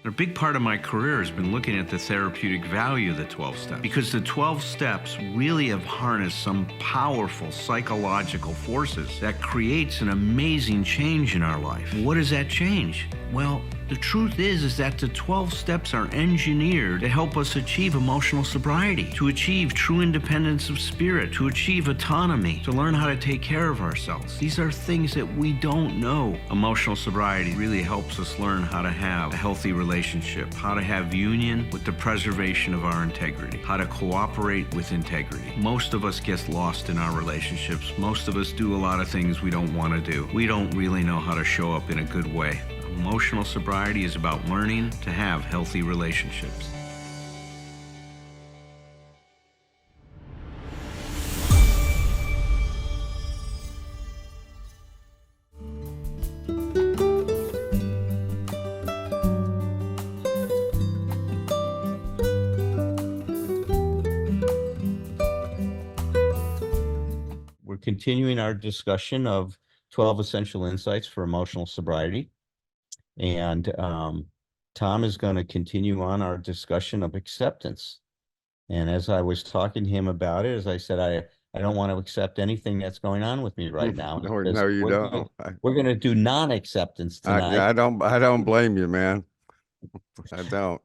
A big part of my career has been looking at the therapeutic value of the 12 steps because the 12 steps really have harnessed some powerful psychological forces that creates an amazing change in our life. What is that change? Well, the truth is that the 12 steps are engineered to help us achieve emotional sobriety, to achieve true independence of spirit, to achieve autonomy, to learn how to take care of ourselves. These are things that we don't know. Emotional sobriety really helps us learn how to have a healthy relationship, how to have union with the preservation of our integrity, how to cooperate with integrity. Most of us get lost in our relationships. Most of us do a lot of things we don't want to do. We don't really know how to show up in a good way. Emotional sobriety is about learning to have healthy relationships. We're continuing our discussion of 12 essential insights for emotional sobriety. And Thom is going to continue on our discussion of acceptance. And as I was talking to him about it, as I said, I don't want to accept anything that's going on with me right now. No, you don't. We're going to do non-acceptance tonight. I don't blame you, man. I don't.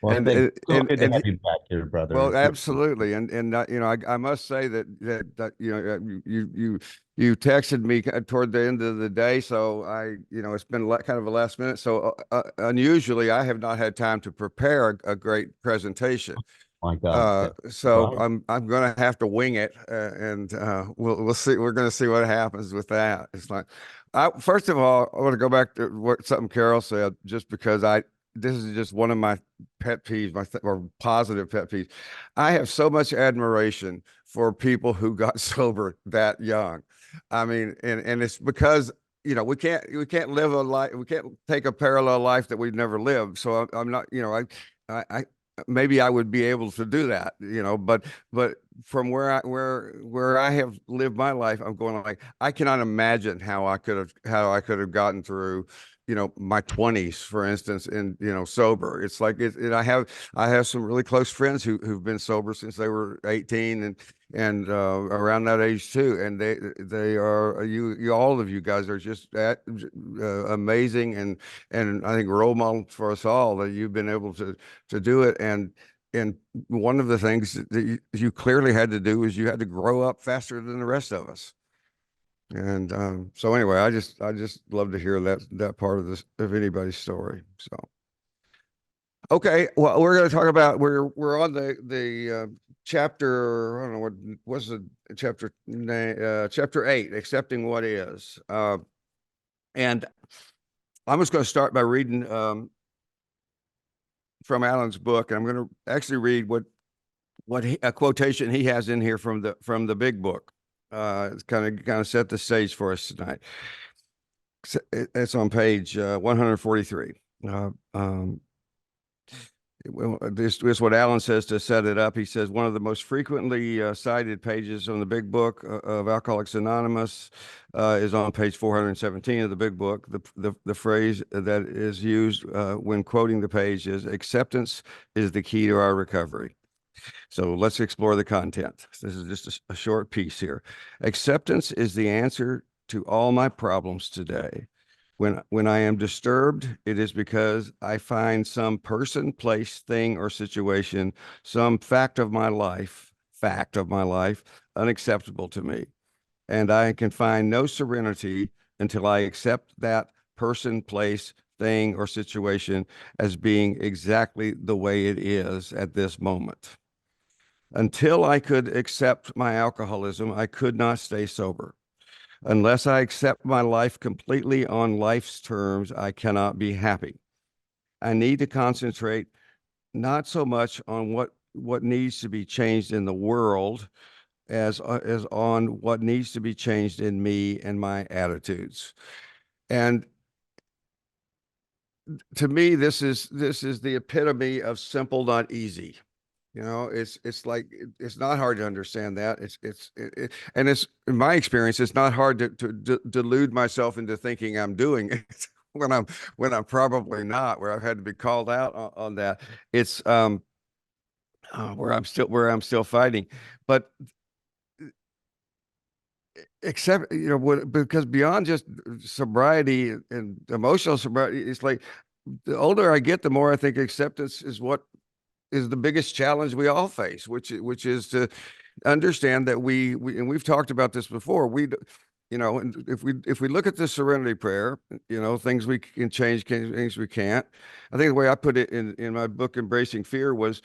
Well, And good to and have you back here, brother. well, absolutely. And you know, I must say that you know, you texted me toward the end of the day, so you know, it's been kind of a last minute. So unusually, I have not had time to prepare a great presentation. My God. So I'm going to have to wing it, and we'll see. We're going to see what happens with that. It's like, first of all, I want to go back to something Carol said, just because this is just one of my pet peeves, or positive pet peeves. I have so much admiration for people who got sober that young. I mean, and it's because, you know, we can't live a life, we can't take a parallel life that we've never lived. So I'm not, you know, I maybe I would be able to do that, you know, but from where I have lived my life, I'm going like, I cannot imagine how I could have gotten through, you know, my 20s, for instance, in, you know, sober. It's like I have some really close friends who've been sober since they were 18 and around that age too, and they are you all of you guys are just amazing, and I think role model for us all, that you've been able to do it. And one of the things that you clearly had to do is you had to grow up faster than the rest of us. And so anyway, I just love to hear that part of anybody's story. So okay, well, we're going to talk about, we're on the chapter, I don't know what was the chapter name, chapter 8, accepting what is. And I'm just going to start by reading from Alan's book, and I'm going to actually read a quotation he has in here from the big book. It's kind of set the stage for us tonight. It's on page 143. This is what Alan says to set it up. He says, one of the most frequently cited pages on the big book of Alcoholics Anonymous is on page 417 of the big book. The phrase that is used when quoting the page is, acceptance is the key to our recovery. So let's explore the content. This is just a short piece here. Acceptance is the answer to all my problems today. When I am disturbed, it is because I find some person, place, thing, or situation, some fact of my life, unacceptable to me. And I can find no serenity until I accept that person, place, thing, or situation as being exactly the way it is at this moment. Until I could accept my alcoholism, I could not stay sober. Unless I accept my life completely on life's terms, I cannot be happy. I need to concentrate not so much on what needs to be changed in the world as on what needs to be changed in me and my attitudes. And to me, this is the epitome of simple, not easy. You know, it's like, it's not hard to understand that. And it's, in my experience, it's not hard to delude myself into thinking I'm doing it. when I'm probably not, where I've had to be called out on that. It's where I'm still fighting. But except, because beyond just sobriety and emotional sobriety, it's like the older I get, the more I think acceptance is what is the biggest challenge we all face, which is to understand that we and we've talked about this before. And if we look at the serenity prayer, things we can change, things we can't. I think the way I put it in my book, Embracing Fear, was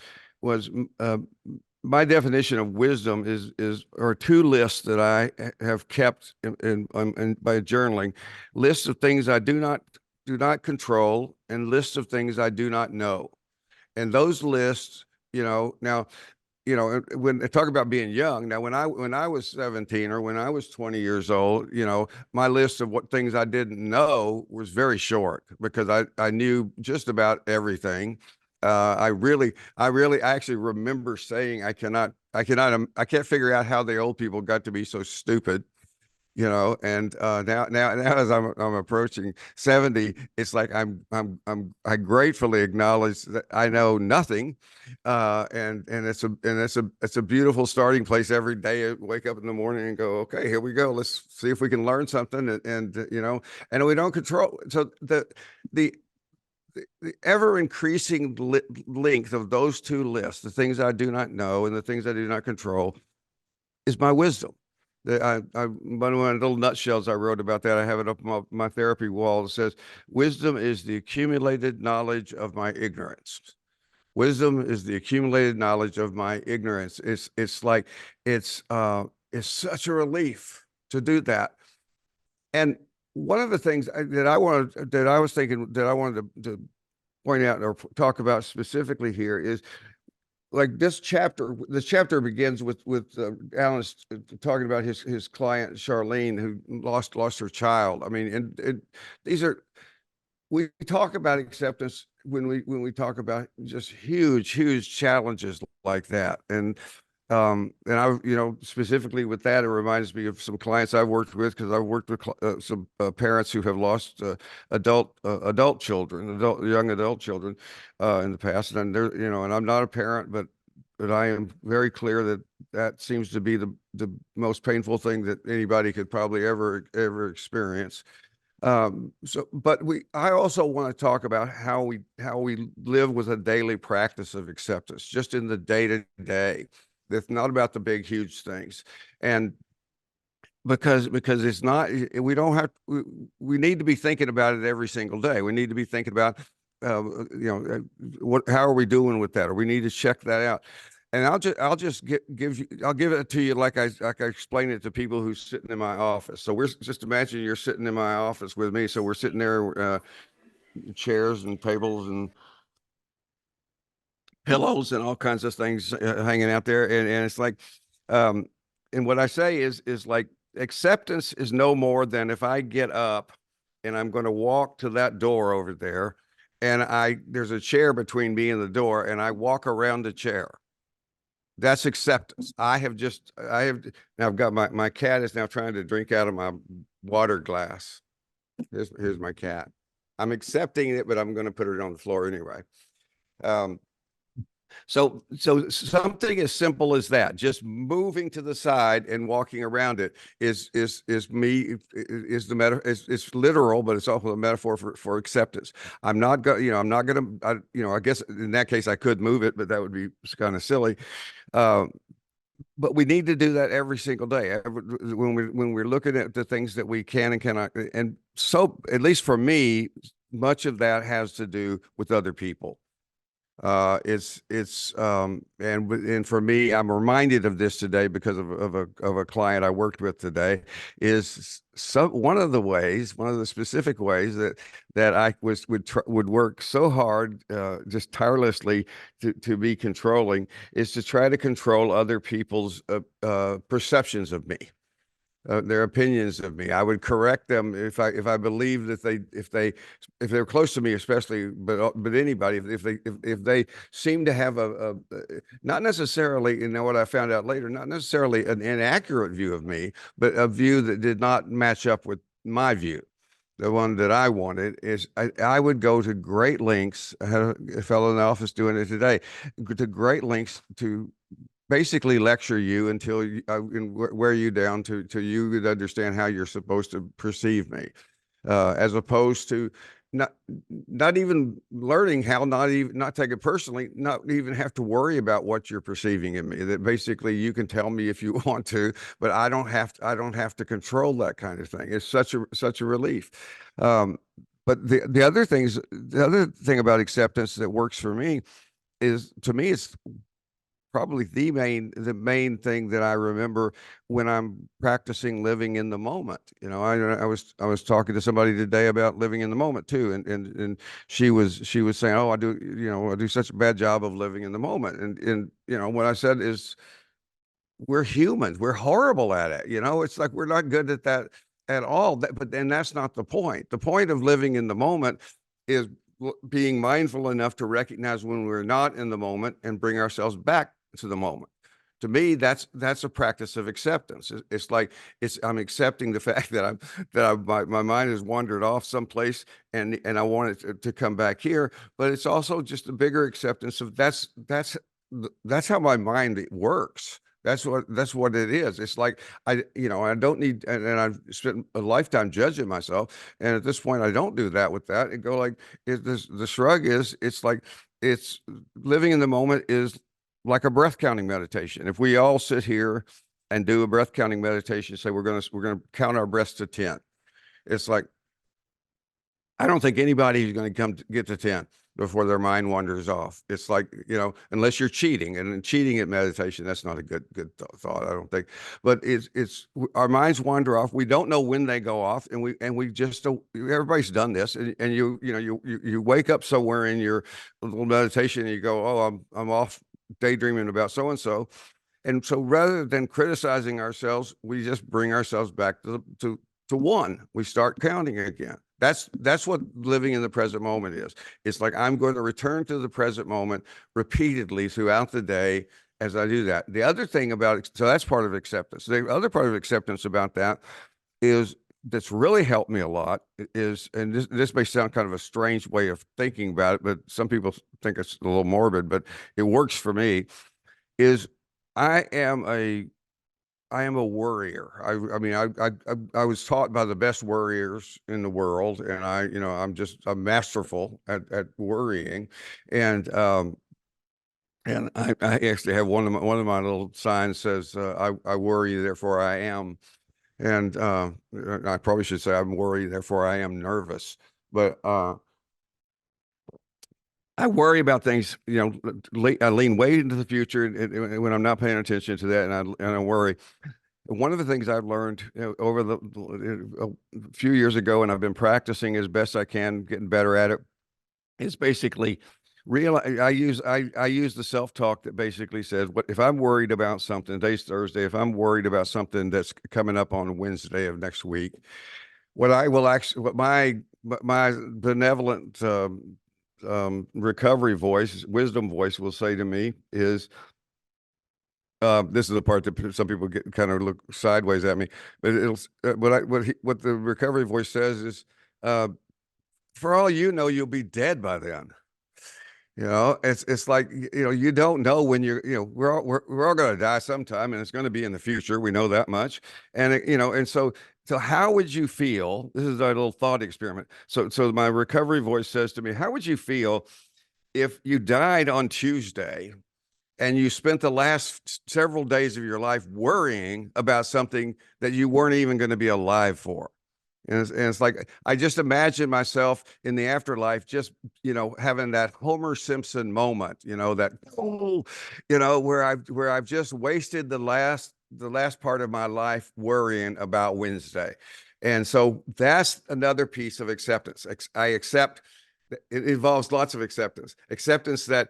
my definition of wisdom is or two lists that I have kept by journaling, lists of things I do not control and lists of things I do not know. And those lists, now, when I talk about being young, now when I was 17 or when I was 20 years old, my list of what things I didn't know was very short because I knew just about everything. I actually remember saying I can't figure out how the old people got to be so stupid. And now as I'm approaching 70, it's like I gratefully acknowledge that I know nothing, and it's a beautiful starting place every day. I wake up in the morning and go, okay, here we go. Let's see if we can learn something, and we don't control. So the the ever increasing length of those two lists, the things I do not know and the things I do not control, is my wisdom. One of my little nutshells I wrote about that, I have it up on my therapy wall. It says, wisdom is the accumulated knowledge of my ignorance. Wisdom is the accumulated knowledge of my ignorance. It's such a relief to do that. And one of the things that I was thinking that I wanted to point out or talk about specifically here is like this chapter begins with Alan talking about his client Charlene, who lost her child. I mean, and these are, we talk about acceptance when we talk about just huge challenges like that. And I, specifically with that, it reminds me of some clients I've worked with, because I've worked with some parents who have lost young adult children in the past. And and I'm not a parent, but I am very clear that seems to be the most painful thing that anybody could probably ever experience. But I also want to talk about how we live with a daily practice of acceptance, just in the day to day. That's not about the big, huge things. And because it's not, we don't have, we need to be thinking about it every single day. We need to be thinking about, how are we doing with that? Or we need to check that out. And I'll just I'll give it to you like I explain it to people who's sitting in my office. So just imagine you're sitting in my office with me. So we're sitting there, chairs and tables and pillows and all kinds of things hanging out there. And it's like, um, and what I say is like, acceptance is no more than if I get up and I'm going to walk to that door over there, and there's a chair between me and the door, and I walk around the chair. That's acceptance. Now I've got my cat is now trying to drink out of my water glass. Here's my cat. I'm accepting it, but I'm going to put it on the floor anyway. So something as simple as that, just moving to the side and walking around it is it's literal, but it's also a metaphor for acceptance. I'm not going I guess in that case I could move it, but that would be kind of silly. But we need to do that every single day when we're looking at the things that we can and cannot. And so, at least for me, much of that has to do with other people. And for me, I'm reminded of this today because of a client I worked with today. Is one of the specific ways that I would work so hard, just tirelessly to be controlling, is to try to control other people's perceptions of me. Their opinions of me. I would correct them if I believe that if they're close to me, especially, but anybody, if they seem to have not necessarily, what I found out later, not necessarily an inaccurate view of me, but a view that did not match up with my view. the one that I wanted, is I would go to great lengths. I had a fellow in the office doing it today, to great lengths to basically lecture you until and wear you down to you would understand how you're supposed to perceive me, as opposed to not not even learning how not take it personally, not even have to worry about what you're perceiving in me. That basically you can tell me if you want to, but I don't have to control that kind of thing. It's such a relief. Um, but the other thing about acceptance that works for me is, to me, it's probably the main thing that I remember when I'm practicing living in the moment. You know, I was talking to somebody today about living in the moment too, and she was saying, oh, I do such a bad job of living in the moment, and you know what I said is, we're humans, we're horrible at it. You know, it's like we're not good at that at all. But then that's not the point. The point of living in the moment is being mindful enough to recognize when we're not in the moment and bring ourselves back to the moment. To me, that's a practice of acceptance. It's like I'm accepting the fact that my mind has wandered off someplace, and I want it to come back here. But it's also just a bigger acceptance of that's how my mind works. That's what it is. It's like I don't need, and I've spent a lifetime judging myself, and at this point, I don't do that with that. And go like, the shrug is, it's like, it's living in the moment is like a breath counting meditation. If we all sit here and do a breath counting meditation, say we're gonna count our breaths to 10. It's like, I don't think anybody is going to get to 10 before their mind wanders off. It's like, unless you're cheating, and cheating at meditation, that's not a good thought, I don't think. But it's our minds wander off. We don't know when they go off, and we just don't. Everybody's done this, and you wake up somewhere in your little meditation, and you go, oh, I'm off daydreaming about so and so. And so, rather than criticizing ourselves, we just bring ourselves back to one. We start counting again. That's what living in the present moment is. It's like, I'm going to return to the present moment repeatedly throughout the day as I do that. The other thing about it, so that's part of acceptance. The other part of acceptance about that is, that's really helped me a lot is, and this may sound kind of a strange way of thinking about it, but some people think it's a little morbid, but it works for me, is I am a worrier. I mean, I was taught by the best worriers in the world, and I'm masterful at worrying, and I actually have one of my little signs says, I worry, therefore I am, and I probably should say I'm worried, therefore I am nervous, but I worry about things. I lean way into the future, and when I'm not paying attention to that, and I worry. One of the things I've learned, over a few years ago, and I've been practicing as best I can, getting better at it, is basically real. I use the self-talk that basically says, what if I'm worried about something, today's Thursday, if I'm worried about something that's coming up on Wednesday of next week, what my benevolent recovery voice, wisdom voice, will say to me is, this is the part that some people get kind of look sideways at me, but it'll what the recovery voice says is, uh, for all you know, you'll be dead by then. It's like, you don't know when we're all going to die sometime, and it's going to be in the future. We know that much, and and so how would you feel? This is our little thought experiment. So my recovery voice says to me, how would you feel if you died on Tuesday, and you spent the last several days of your life worrying about something that you weren't even going to be alive for? And it's like, I just imagine myself in the afterlife, just, having that Homer Simpson moment, that, oh, where I've just wasted the last part of my life worrying about Wednesday. And so that's another piece of acceptance. I accept. It involves lots of acceptance that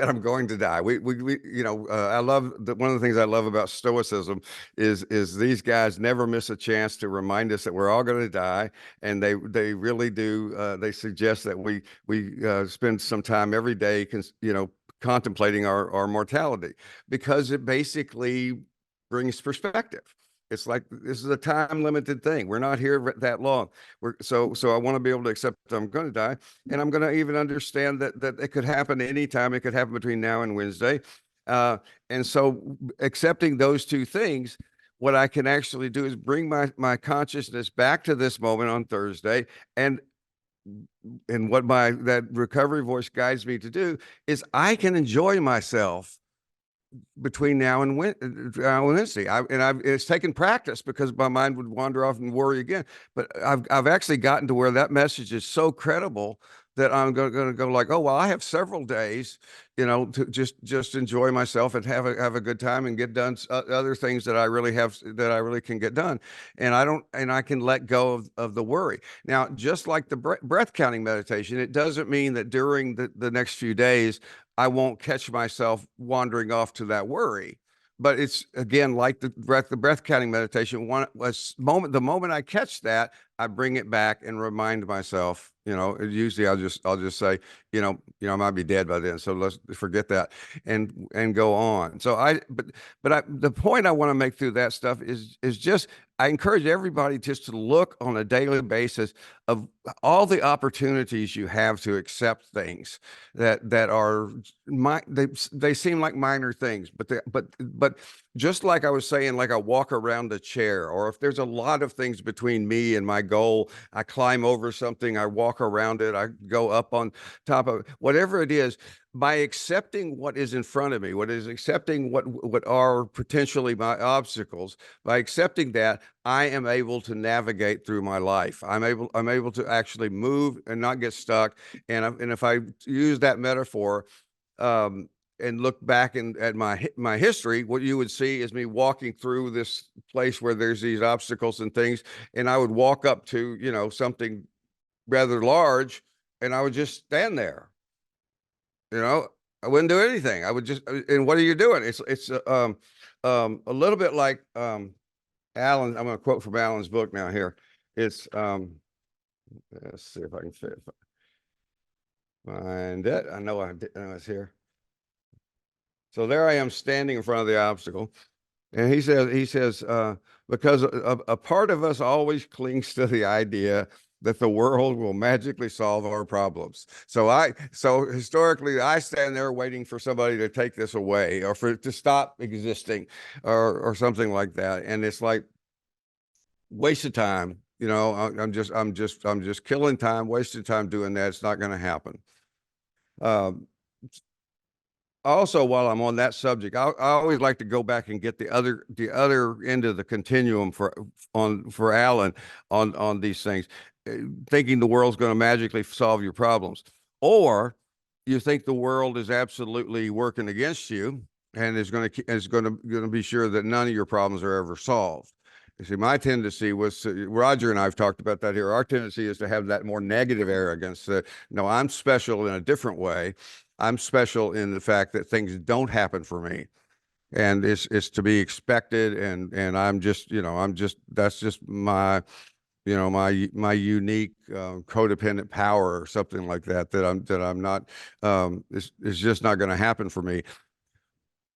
I'm going to die. I love that. One of the things I love about Stoicism is these guys never miss a chance to remind us that we're all going to die, and they really do. They suggest that we spend some time every day, contemplating our mortality, because it basically brings perspective. It's like this is a time limited thing. We're not here that long. So I want to be able to accept that I'm going to die, and I'm going to even understand that it could happen anytime. It could happen between now and Wednesday, uh, and so accepting those two things, what I can actually do is bring my consciousness back to this moment on Thursday, and what my that recovery voice guides me to do is I can enjoy myself between now and Wednesday. It's taken practice because my mind would wander off and worry again. But I've actually gotten to where that message is so credible that I'm going to go like, oh well, I have several days, to just enjoy myself and have a good time and get done other things that I really can get done, and I can let go of the worry. Now, just like the breath counting meditation, it doesn't mean that during the next few days I won't catch myself wandering off to that worry. But it's again like the breath counting meditation. The moment I catch that, I bring it back and remind myself. Usually I'll just say, I might be dead by then, so let's forget that and go on. The point I want to make through that stuff is just I encourage everybody just to look on a daily basis of all the opportunities you have to accept things that are they seem like minor things, but just like I was saying, like I walk around a chair, or if there's a lot of things between me and my goal, I climb over something, I walk around it, I go up on top of it, whatever it is. By accepting what is in front of me, accepting what are potentially my obstacles, by accepting that, I am able to navigate through my life. I'm able to actually move and not get stuck. And if I use that metaphor, and look back at my history, what you would see is me walking through this place where there's these obstacles and things, and I would walk up to something rather large, and I would just stand there. I wouldn't do anything. I would just, and what are you doing? It's a little bit like Alan. I'm going to quote from Alan's book now here. It's let's see if I can find it. I know it's here. So there I am standing in front of the obstacle. And he says, because a part of us always clings to the idea that the world will magically solve our problems. So historically, I stand there waiting for somebody to take this away, or for it to stop existing, or something like that. And it's like waste of time. I'm just killing time, wasting time doing that. It's not going to happen. Also, while I'm on that subject, I always like to go back and get the other end of the continuum for Alan on these things, thinking the world's going to magically solve your problems, or you think the world is absolutely working against you and is going to be sure that none of your problems are ever solved. You see, my tendency was Roger and I've talked about that here. Our tendency is to have that more negative arrogance that, no, I'm special in a different way. I'm special in the fact that things don't happen for me, and it's to be expected. And that's just my, my unique codependent power or something like that. That I'm not. It's just not going to happen for me,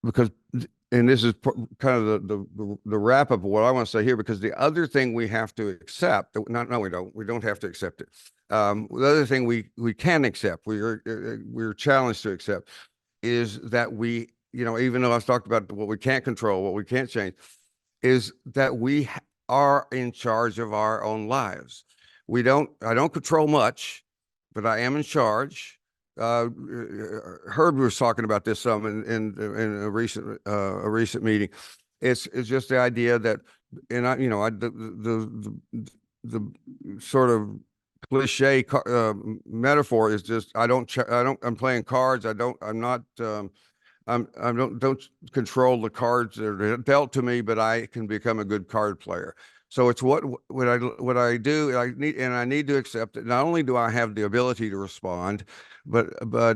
because. And this is kind of the wrap up of what I want to say here, because the other thing we have to accept, no, we don't have to accept it. The other thing we can accept, we're challenged to accept, is that even though I've talked about what we can't control, what we can't change, is that we are in charge of our own lives. I don't control much, but I am in charge. Herb was talking about this some in a recent meeting. It's just the idea that, and the sort of cliche metaphor is just I'm playing cards. I don't control the cards that are dealt to me, but I can become a good card player. So it's what I do. I need to accept it. Not only do I have the ability to respond, but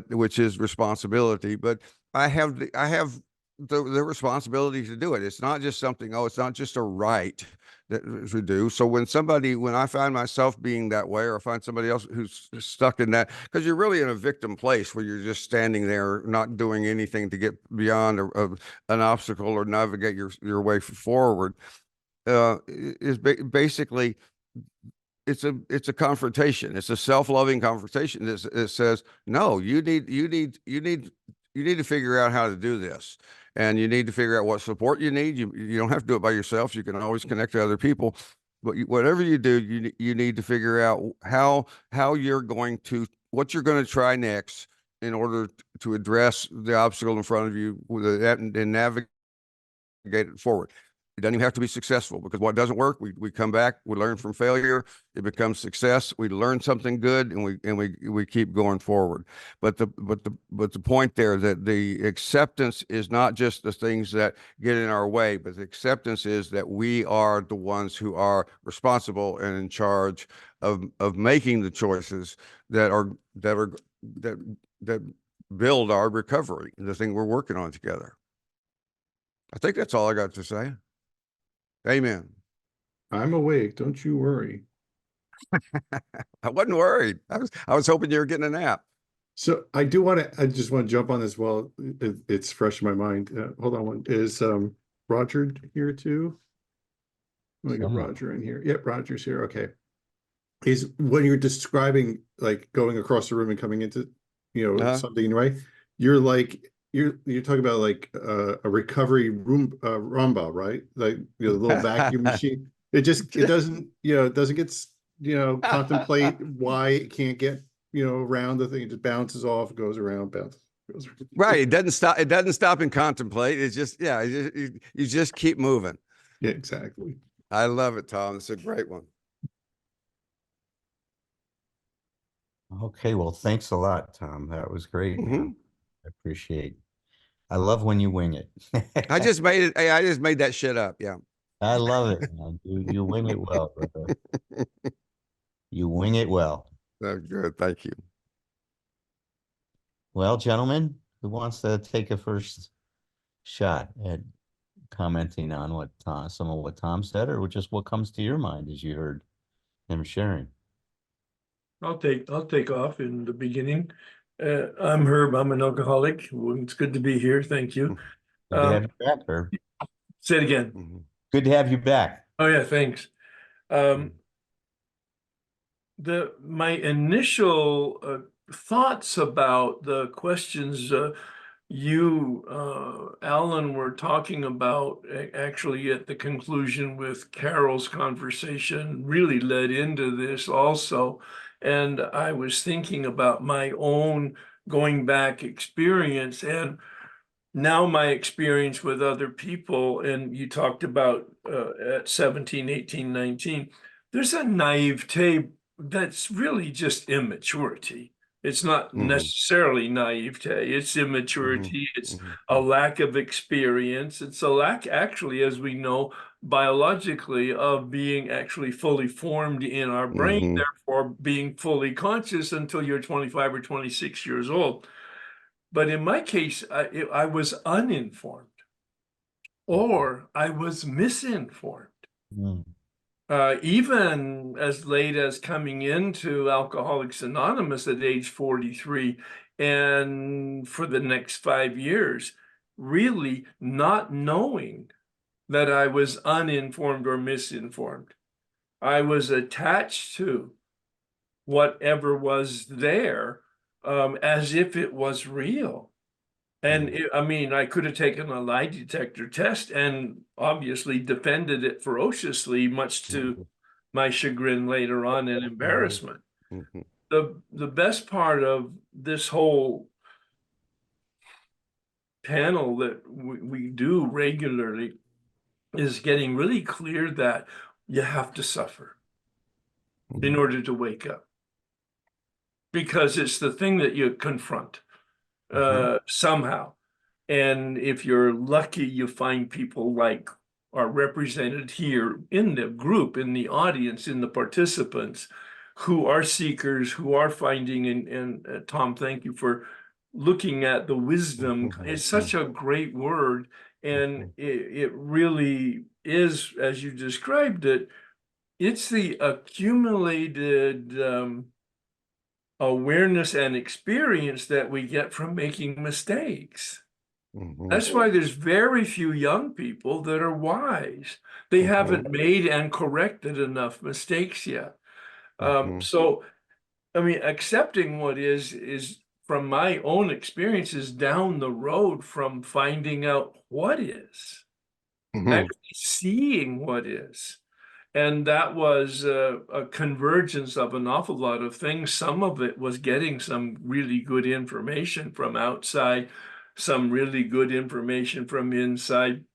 which is responsibility, but I have the responsibility to do it. It's not just something. Oh, it's not just a right that we do. So when I find myself being that way, or I find somebody else who's stuck in that, because you're really in a victim place where you're just standing there, not doing anything to get beyond an obstacle or navigate your way forward. is basically it's a confrontation. It's a self-loving confrontation. It says, no, you need to figure out how to do this, and you need to figure out what support you need. You don't have to do it by yourself. You can always connect to other people, but whatever you do, you need to figure out how you're going to what you're going to try next in order to address the obstacle in front of you and navigate it forward. It doesn't even have to be successful, because what doesn't work, we come back, we learn from failure, it becomes success, we learn something good, and we keep going forward. But the point there, that the acceptance is not just the things that get in our way, but the acceptance is that we are the ones who are responsible and in charge of making the choices that build our recovery, the thing we're working on together. I think that's all I got to say. Amen. I'm awake. Don't you worry. I wasn't worried. I was hoping you were getting a nap. So I just want to jump on this while it's fresh in my mind. Hold on one. Is Roger here too? I'm gonna get Roger in here. Yep, Roger's here. Okay. Is when you're describing like going across the room and coming into, something, right? You're like you're talking about like a recovery room Roomba, right? Like the little vacuum machine. It doesn't get contemplate why it can't get around the thing. It just bounces off, goes around, bounces, goes around. Right. It doesn't stop and contemplate. It's just you just keep moving. Yeah, exactly. I love it, Tom. It's a great one. Okay, well, thanks a lot, Tom. That was great. Mhm. I appreciate. I love when you wing it. I just made it. I just made that shit up. Yeah. I love it, man. You wing it well, brother. You wing it well. Good. Thank you. Well, gentlemen, who wants to take a first shot at commenting on some of what Tom said, or just what comes to your mind as you heard him sharing? I'll take off in the beginning. I'm Herb. I'm an alcoholic. Well, it's good to be here. Thank you. Good to have you back, Herb. Say it again. Mhm. Good to have you back. Oh yeah, thanks. My initial thoughts about the questions Alan, were talking about actually at the conclusion with Carol's conversation really led into this also. And I was thinking about my own going back experience and now my experience with other people. And you talked about at 17, 18, 19, there's a naivete that's really just immaturity. It's not necessarily naivete, it's immaturity, it's a lack of experience, it's a lack, actually, as we know, biologically, of being actually fully formed in our brain, therefore being fully conscious until you're 25 or 26 years old. But in my case, I was uninformed or I was misinformed. Even as late as coming into Alcoholics Anonymous at age 43, and for the next 5 years, really not knowing that I was uninformed or misinformed. I was attached to whatever was there as if it was real. And I could have taken a lie detector test and obviously defended it ferociously, much to my chagrin later on and embarrassment. The best part of this whole panel that we do regularly is getting really clear that you have to suffer in order to wake up. Because it's the thing that you confront somehow. And if you're lucky, you find people like are represented here in the group, in the audience, in the participants, who are seekers, who are finding, and Tom, thank you for looking at the wisdom. It's such a great word. And it really is, as you described it, it's the accumulated awareness and experience that we get from making mistakes. Mhm. That's why there's very few young people that are wise. They haven't made and corrected enough mistakes yet. Mhm. So, I mean, accepting what is from my own experiences down the road from finding out what is, Mhm. actually seeing what is. And that was a convergence of an awful lot of things. Some of it was getting some really good information from outside, some really good information from inside,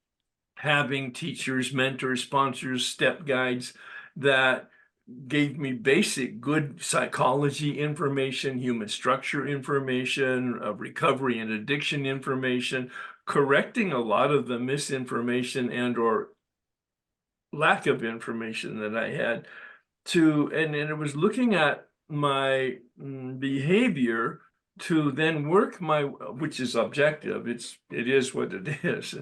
having teachers, mentors, sponsors, step guides that gave me basic good psychology information, human structure information, recovery and addiction information, correcting a lot of the misinformation and or lack of information that I had and it was looking at my behavior to then work which is objective. It is what it is,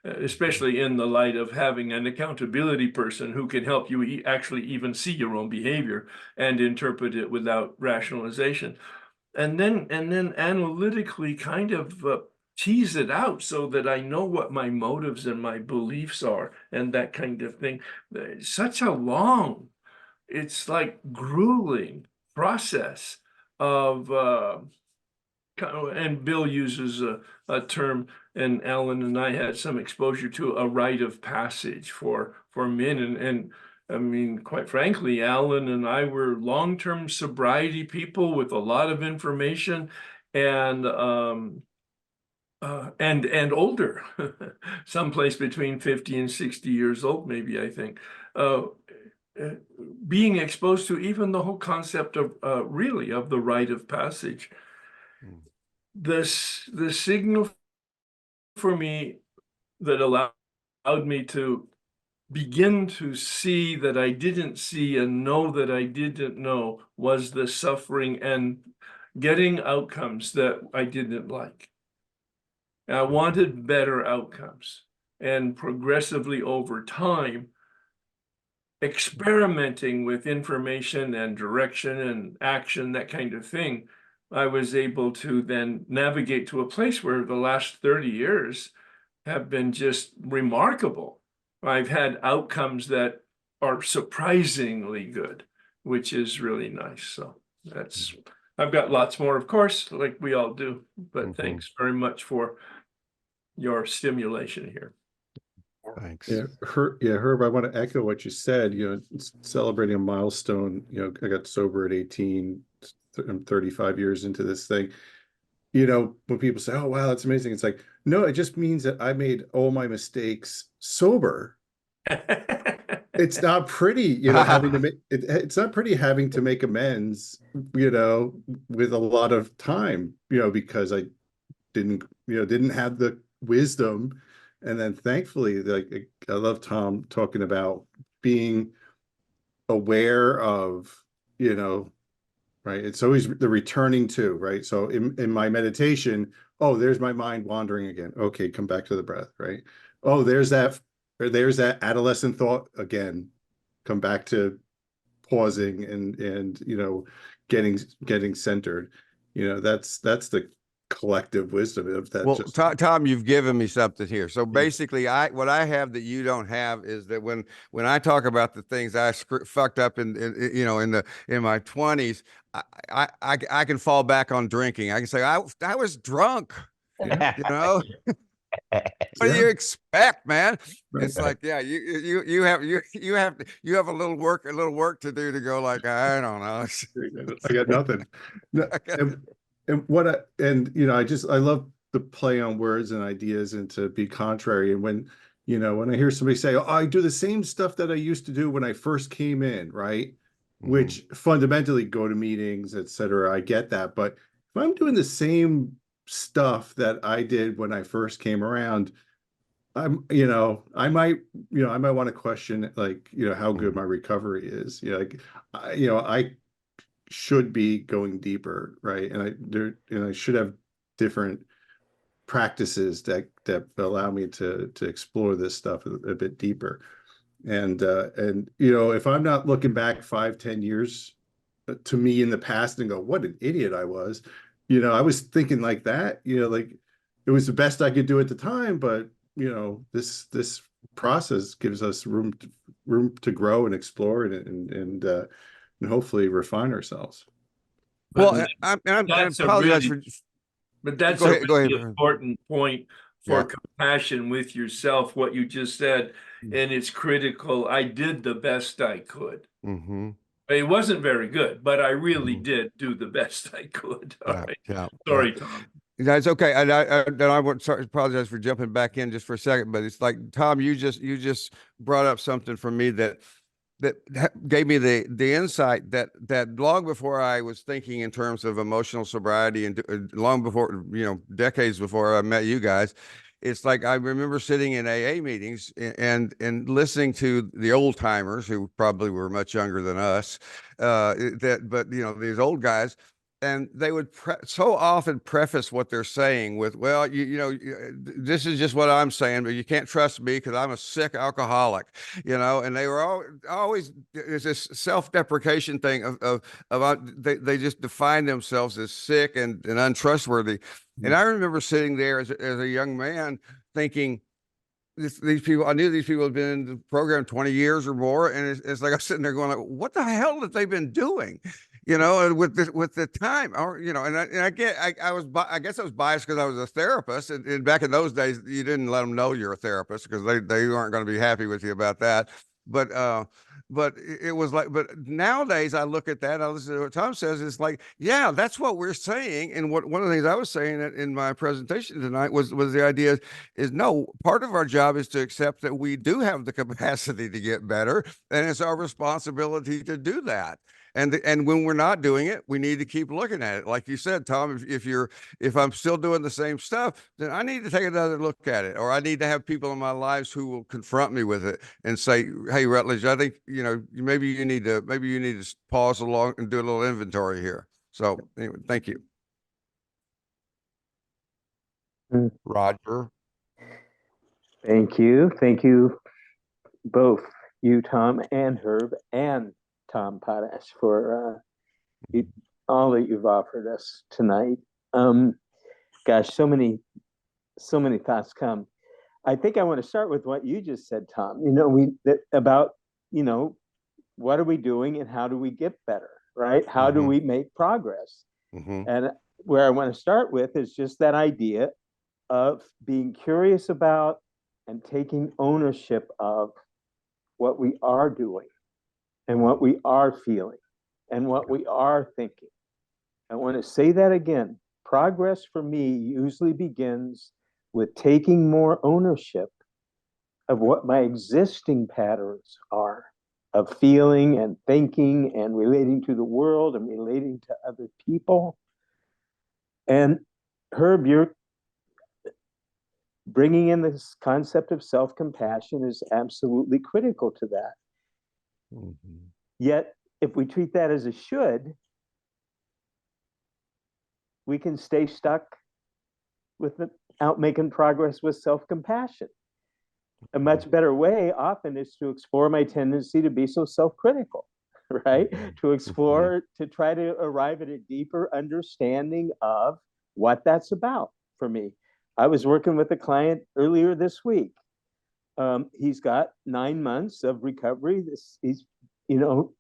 especially in the light of having an accountability person who can help you actually even see your own behavior and interpret it without rationalization. And then analytically kind of tease it out so that I know what my motives and my beliefs are and that kind of thing. Such a long, it's like grueling process of and Bill uses a term, and Alan and I had some exposure to a rite of passage for men, and I mean, quite frankly, Alan and I were long-term sobriety people with a lot of information, and and older, someplace between 50 and 60 years old, maybe, I think. Uh, Being exposed to even the whole concept of really of the rite of passage. The signal for me that allowed me to begin to see that I didn't see and know that I didn't know was the suffering and getting outcomes that I didn't like. I wanted better outcomes, and progressively over time, experimenting with information and direction and action, that kind of thing, I was able to then navigate to a place where the last 30 years have been just remarkable. I've had outcomes that are surprisingly good, which is really nice. So I've got lots more, of course, like we all do, but thanks very much for your stimulation here. Thanks. Herb, I want to echo what you said, celebrating a milestone. I got sober at 18. I'm 35 years into this thing. When people say, oh, wow, that's amazing. It's like, no, it just means that I made all my mistakes sober. It's not pretty, having to make it's not pretty having to make amends, with a lot of time, because I didn't have the wisdom. And then thankfully, like, I love Thom talking about being aware of, right? It's always the returning to, right? So in my meditation, oh, there's my mind wandering again. Okay, come back to the breath, right? Oh, there's that adolescent thought again. Come back to pausing and getting centered. That's the collective wisdom of that. Well, Thom, you've given me something here. So basically, what I have that you don't have is that when I talk about the things I fucked up in my 20s, I can fall back on drinking. I can say I was drunk. Yeah. What do you expect, man? Right. It's like, yeah, you have a little work to do to go like, I don't know. I got nothing. No, I love the play on words and ideas and to be contrary. And when I hear somebody say, oh, I do the same stuff that I used to do when I first came in, right? Which fundamentally go to meetings, etc. I get that. But if I'm doing the same stuff that I did when I first came around, I might want to question, like, how good my recovery is. I should be going deeper, right? And I should have different practices that allow me to explore this stuff a bit deeper. And if I'm not looking back 5-10 years to me in the past and go, what an idiot I was, I was thinking like that, like it was the best I could do at the time, but this process gives us room to grow and explore and hopefully refine ourselves. But Well, I that's a apologize really, for. but that's Go a ahead. Go really ahead. important point for Yeah. compassion with yourself, what you just said, and it's critical. I did the best I could. Mm-hmm. It wasn't very good, but I really Mhm. did do the best I could. All Yeah. right. Yeah. Yeah. Sorry, Thom. That's okay. I want to apologize for jumping back in just for a second, but it's like, Thom, you just brought up something for me that gave me the insight that long before I was thinking in terms of emotional sobriety, and long before, decades before I met you guys. It's like I remember sitting in AA meetings and listening to the old timers who probably were much younger than us, but these old guys, and they would so often preface what they're saying with, well, this is just what I'm saying, but you can't trust me because I'm a sick alcoholic, and they were always, there's this self-deprecation thing they just define themselves as sick and untrustworthy. And I remember sitting there as a young man thinking, these people, I knew these people had been in the program 20 years or more. And it's like, I'm sitting there going like, what the hell have they been doing? With the time, or, I guess I was biased because I was a therapist. And back in those days, you didn't let them know you're a therapist because they aren't going to be happy with you about that. But it was like, but nowadays I look at that, I listen to what Thom says, it's like, yeah, that's what we're saying. And one of the things I was saying in my presentation tonight was the idea is no, part of our job is to accept that we do have the capacity to get better, and it's our responsibility to do that. And when we're not doing it, we need to keep looking at it. Like you said, Thom, if I'm still doing the same stuff, then I need to take another look at it, or I need to have people in my lives who will confront me with it and say, "Hey, Rutledge, I think maybe you need to pause along and do a little inventory here." So anyway, thank you, Mm. Roger. Thank you. Thank you both, you, Thom, and Herb, and Tom Potash for all that you've offered us tonight. Gosh, so many thoughts come. I think I want to start with what you just said, Thom. About what are we doing and how do we get better, right? How do we make progress? And where I want to start with is just that idea of being curious about and taking ownership of what we are doing and what we are feeling and what we are thinking. I want to say that again. Progress for me usually begins with taking more ownership of what my existing patterns are of feeling and thinking and relating to the world and relating to other people. And Herb, you're bringing in this concept of self-compassion is absolutely critical to that. Yet, if we treat that as a should, we can stay stuck without making progress with self-compassion. A much better way often is to explore my tendency to be so self-critical, right? To explore, to try to arrive at a deeper understanding of what that's about for me. I was working with a client earlier this week. He's got 9 months of recovery. He's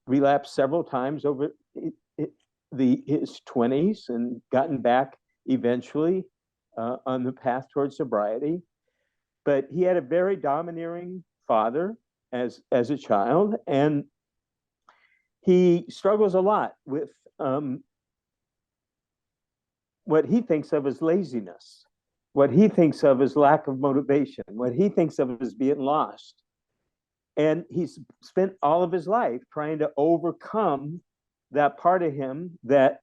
relapsed several times over his 20s and gotten back eventually on the path towards sobriety. But he had a very domineering father as a child, and he struggles a lot with what he thinks of as laziness, what he thinks of as lack of motivation, what he thinks of as being lost. And he's spent all of his life trying to overcome that part of him that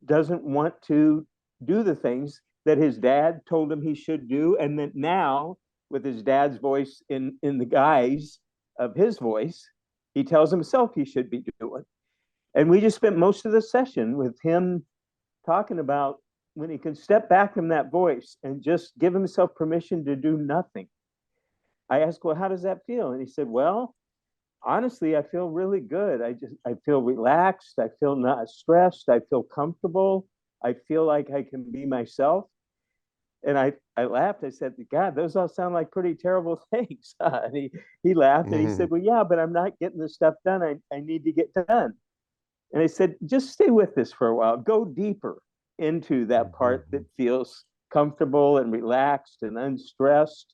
doesn't want to do the things that his dad told him he should do. And that now, with his dad's voice in the guise of his voice, he tells himself he should be doing. And we just spent most of the session with him talking about when he can step back from that voice and just give himself permission to do nothing. I asked, well, how does that feel? And he said, well, honestly, I feel really good. I feel relaxed. I feel not stressed. I feel comfortable. I feel like I can be myself. And I laughed. I said, God, those all sound like pretty terrible things. And he laughed and he said, well, yeah, but I'm not getting the stuff done I need to get done. And I said, just stay with this for a while. Go deeper into that part that feels comfortable and relaxed and unstressed.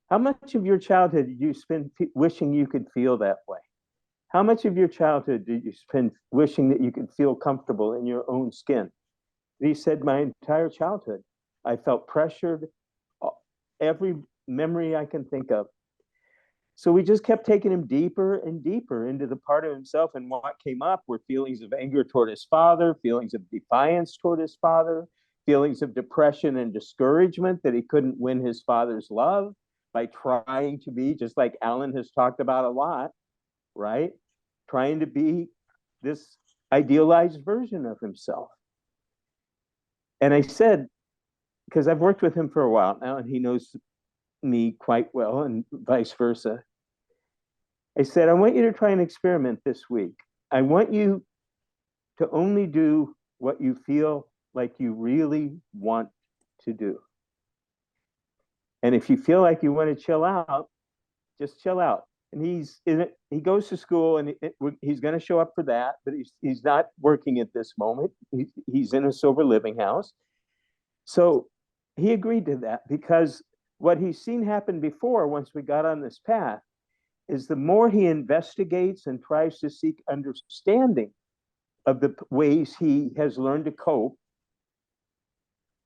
How much of your childhood did you spend wishing you could feel that way? How much of your childhood did you spend wishing that you could feel comfortable in your own skin? And he said, my entire childhood. I felt pressured, every memory I can think of. So we just kept taking him deeper and deeper into the part of himself. And what came up were feelings of anger toward his father, feelings of defiance toward his father, feelings of depression and discouragement that he couldn't win his father's love by trying to be, just like Alan has talked about a lot, right? Trying to be this idealized version of himself. And I said, because I've worked with him for a while now and he knows me quite well and vice versa. I said, I want you to try an experiment this week. I want you to only do what you feel like you really want to do. And if you feel like you want to chill out, just chill out. And he goes to school and he's going to show up for that, but he's not working at this moment. He's in a sober living house. So he agreed to that because what he's seen happen before, once we got on this path, is the more he investigates and tries to seek understanding of the ways he has learned to cope,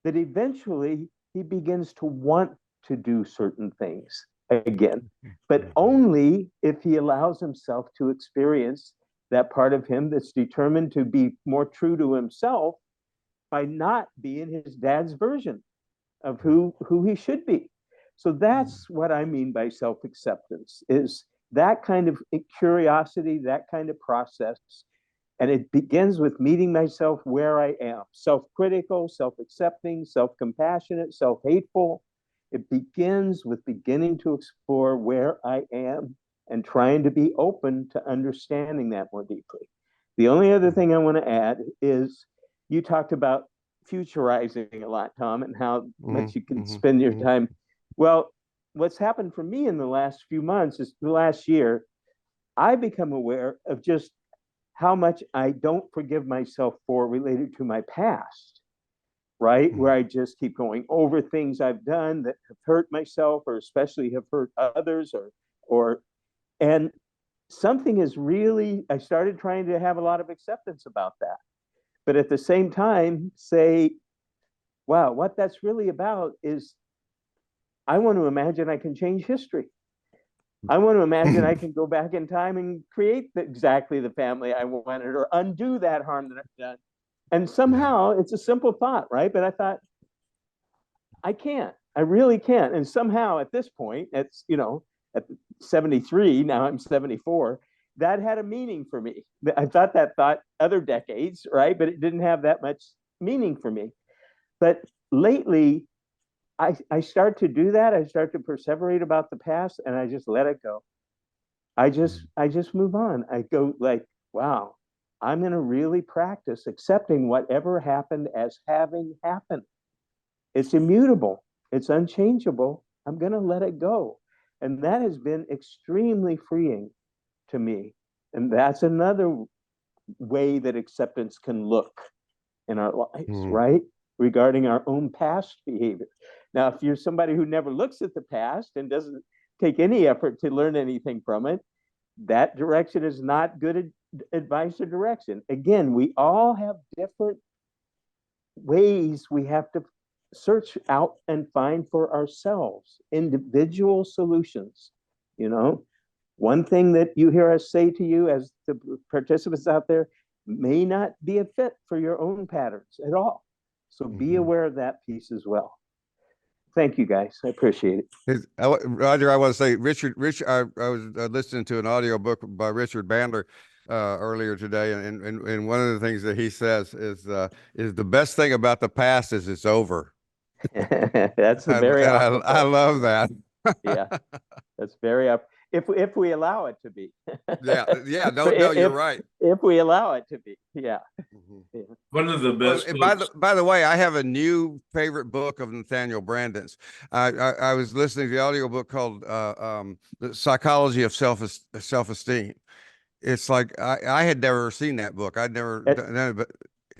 that eventually he begins to want to do certain things again, but only if he allows himself to experience that part of him that's determined to be more true to himself by not being his dad's version of who he should be. So that's what I mean by self-acceptance, is that kind of curiosity, that kind of process. And it begins with meeting myself where I am, self-critical, self-accepting, self-compassionate, self-hateful. It begins with beginning to explore where I am and trying to be open to understanding that more deeply. The only other thing I want to add is you talked about futurizing a lot, Thom, and how much you can spend your time. Well, what's happened for me in the last few months is the last year, I've become aware of just how much I don't forgive myself for related to my past, right? Where I just keep going over things I've done that have hurt myself or especially have hurt others and something is really, I started trying to have a lot of acceptance about that. But at the same time, say, wow, what that's really about is I want to imagine I can change history. I want to imagine I can go back in time and create exactly the family I wanted or undo that harm that I've done. And somehow it's a simple thought, right? But I thought, I can't. I really can't. And somehow at this point, it's, at 73, now I'm 74, that had a meaning for me. I thought that thought other decades, right? But it didn't have that much meaning for me. But lately, I start to do that. I start to perseverate about the past and I just let it go. I just move on. I go like, wow, I'm going to really practice accepting whatever happened as having happened. It's immutable. It's unchangeable. I'm going to let it go. And that has been extremely freeing to me. And that's another way that acceptance can look in our lives, right? Regarding our own past behavior. Now, if you're somebody who never looks at the past and doesn't take any effort to learn anything from it, that direction is not good advice or direction. Again, we all have different ways we have to search out and find for ourselves individual solutions. One thing that you hear us say to you as the participants out there may not be a fit for your own patterns at all. So be aware of that piece as well. Thank you, guys. I appreciate it. Roger, I want to say, Richard, I was listening to an audio book by Richard Bandler earlier today, and one of the things that he says is the best thing about the past is it's over. That's a very I love that. Yeah, that's very up. if we allow it to be. Yeah. No, you're right. If we allow it to be, yeah. Mhm. Yeah. One of the best And books. by the way, I have a new favorite book of Nathaniel Branden's. I was listening to the audiobook called The Psychology of Self-Esteem. It's like I had never seen that book. I'd never It- done it, but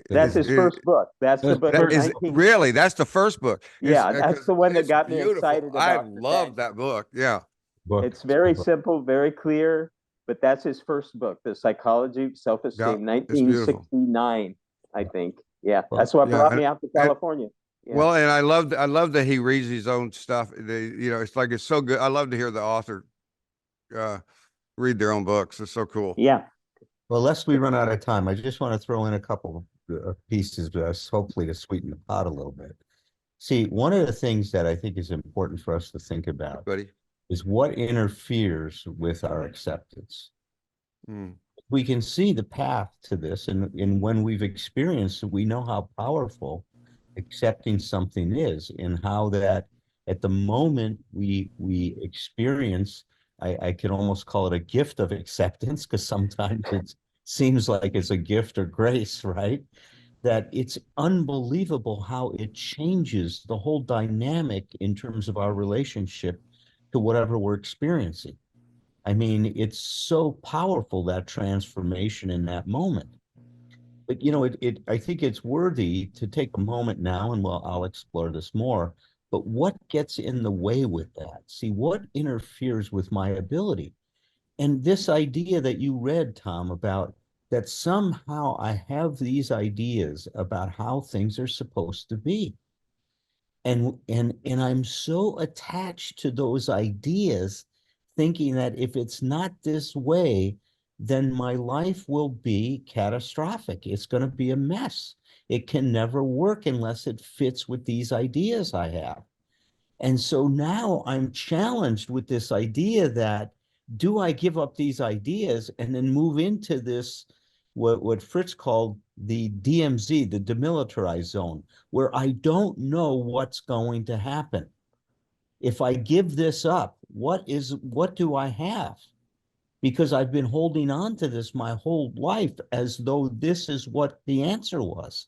That's his first book. That's the book. that is 19 really, that's the first book. Yeah, that's the one that It's got me beautiful. excited I about love that book. Yeah. Book. It's very simple, very clear, but that's his first book, The Psychology of Yeah. Self-Esteem, It's beautiful. 1969, I think. Yeah, Well, that's what yeah, brought me out to California. Yeah. Well, and I love that he reads his own stuff. It's like, it's so good. I love to hear the author read their own books. It's so cool. Yeah. Well, lest we run out of time, I just want to throw in a couple pieces, hopefully to sweeten the pot a little bit. See, one of the things that I think is important for us to think about Buddy. is what interferes with our acceptance. Mm. We can see the path to this, and when we've experienced it, we know how powerful accepting something is, and how that at the moment we experience, I could almost call it a gift of acceptance, because sometimes it seems like it's a gift or grace, right? That it's unbelievable how it changes the whole dynamic in terms of our relationship to whatever we're experiencing. I mean, it's so powerful, that transformation in that moment. But I think it's worthy to take a moment now, and I'll explore this more. But what gets in the way with that? See, what interferes with my ability? And this idea that you read, Thom, about that somehow I have these ideas about how things are supposed to be. And I'm so attached to those ideas, thinking that if it's not this way, then my life will be catastrophic. It's going to be a mess. It can never work unless it fits with these ideas I have. And so now I'm challenged with this idea that, do I give up these ideas and then move into this, what Fritz called the DMZ, the demilitarized zone, where I don't know what's going to happen? If I give this up, what do I have? Because I've been holding on to this my whole life as though this is what the answer was.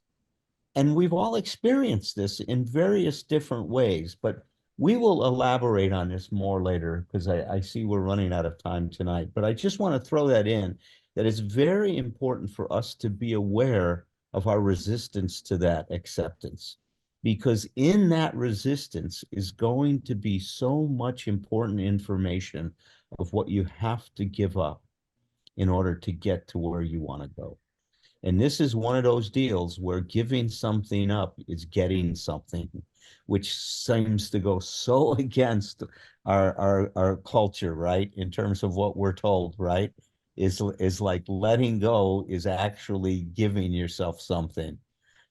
And we've all experienced this in various different ways, but we will elaborate on this more later, because I see we're running out of time tonight. But I just want to throw that in, that it's very important for us to be aware of our resistance to that acceptance, because in that resistance is going to be so much important information of what you have to give up in order to get to where you want to go. And this is one of those deals where giving something up is getting something, which seems to go so against our culture, right? In terms of what we're told, right? Is like letting go is actually giving yourself something,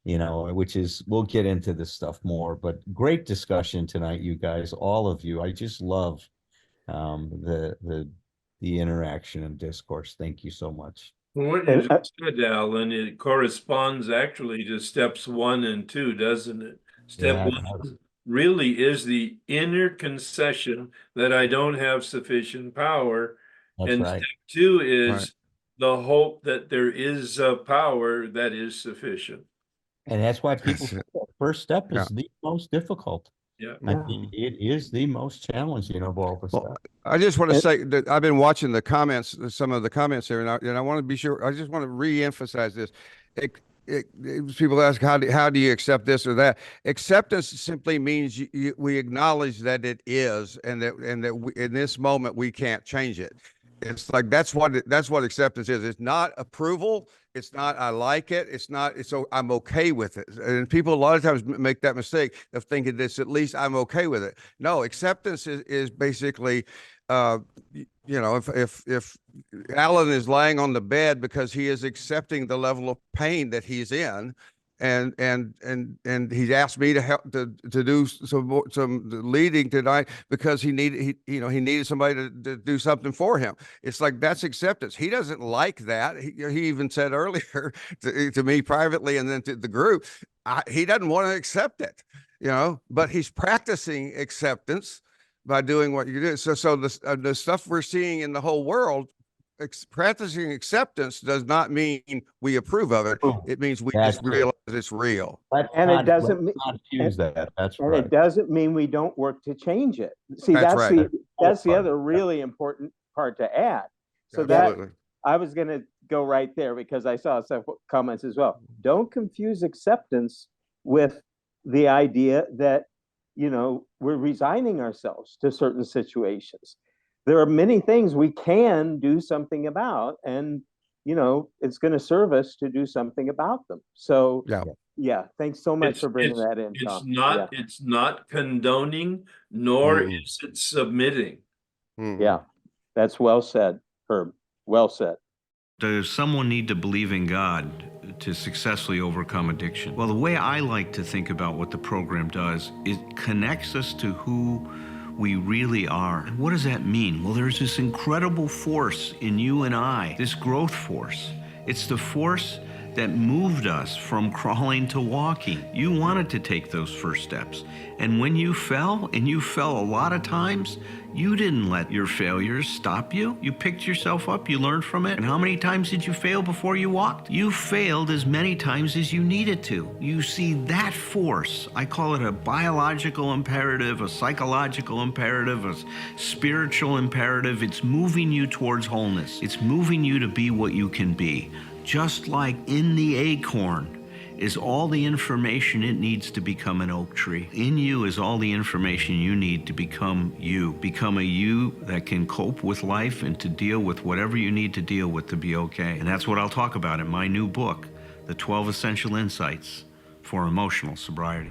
which is, we'll get into this stuff more, but great discussion tonight, you guys, all of you. I just love the interaction and discourse. Thank you so much. What you just said, Alan, it corresponds actually to steps 1 and 2, doesn't it? Step 1 really is the inner concession that I don't have sufficient power. That's and right. Step 2 is Right. the hope that there is a power that is sufficient. And that's why people say the first step is Yeah. the most difficult. Yeah. I mean, it is the most challenging of all the Well, stuff. I just want to say that I've been watching the comments, some of the comments here, and I want to be sure. I just want to re-emphasize this. People ask, how do you accept this or that? Acceptance simply means we acknowledge that it is, and that we, in this moment we can't change it. It's like that's what acceptance is. It's not approval. It's not I like it. It's not. It's so I'm okay with it. And people a lot of times make that mistake of thinking this, at least I'm okay with it. No, acceptance is basically, if Alan is laying on the bed because he is accepting the level of pain that he's in, and he's asked me to help to do some leading tonight because he needed somebody to do something for him. It's like, that's acceptance. He doesn't like that. He even said earlier to me privately and then to the group, he doesn't want to accept it, but he's practicing acceptance by doing what you do. So the stuff we're seeing in the whole world, practicing acceptance does not mean we approve of it. It means we That's just it. realize it's real. And it doesn't let's not fuse that. That's And right. it doesn't mean we don't work to change it. See, That's that's right. that's the other really important part to add. So Absolutely. that I was going to go right there because I saw some comments as well. Don't confuse acceptance with the idea that, you know, we're resigning ourselves to certain situations. There are many things we can do something about, and, you know, it's going to serve us to do something about them. So, yeah, thanks so much for bringing that in, Tom. It's not condoning, nor Mhm. is it submitting. Yeah, that's well said, Herb. Well said. Does someone need to believe in God to successfully overcome addiction? Well, the way I like to think about what the program does, it connects us to who we really are. And what does that mean? Well, there's this incredible force in you and I, this growth force. It's the force that moved us from crawling to walking. You wanted to take those first steps. And when you fell, and you fell a lot of times, you didn't let your failures stop you. You picked yourself up, you learned from it. And how many times did you fail before you walked? You failed as many times as you needed to. You see that force, I call it a biological imperative, a psychological imperative, a spiritual imperative. It's moving you towards wholeness. It's moving you to be what you can be. Just like in the acorn is all the information it needs to become an oak tree. In you is all the information you need to become you. Become a you that can cope with life and to deal with whatever you need to deal with to be okay. And that's what I'll talk about in my new book, The 12 Essential Insights for Emotional Sobriety.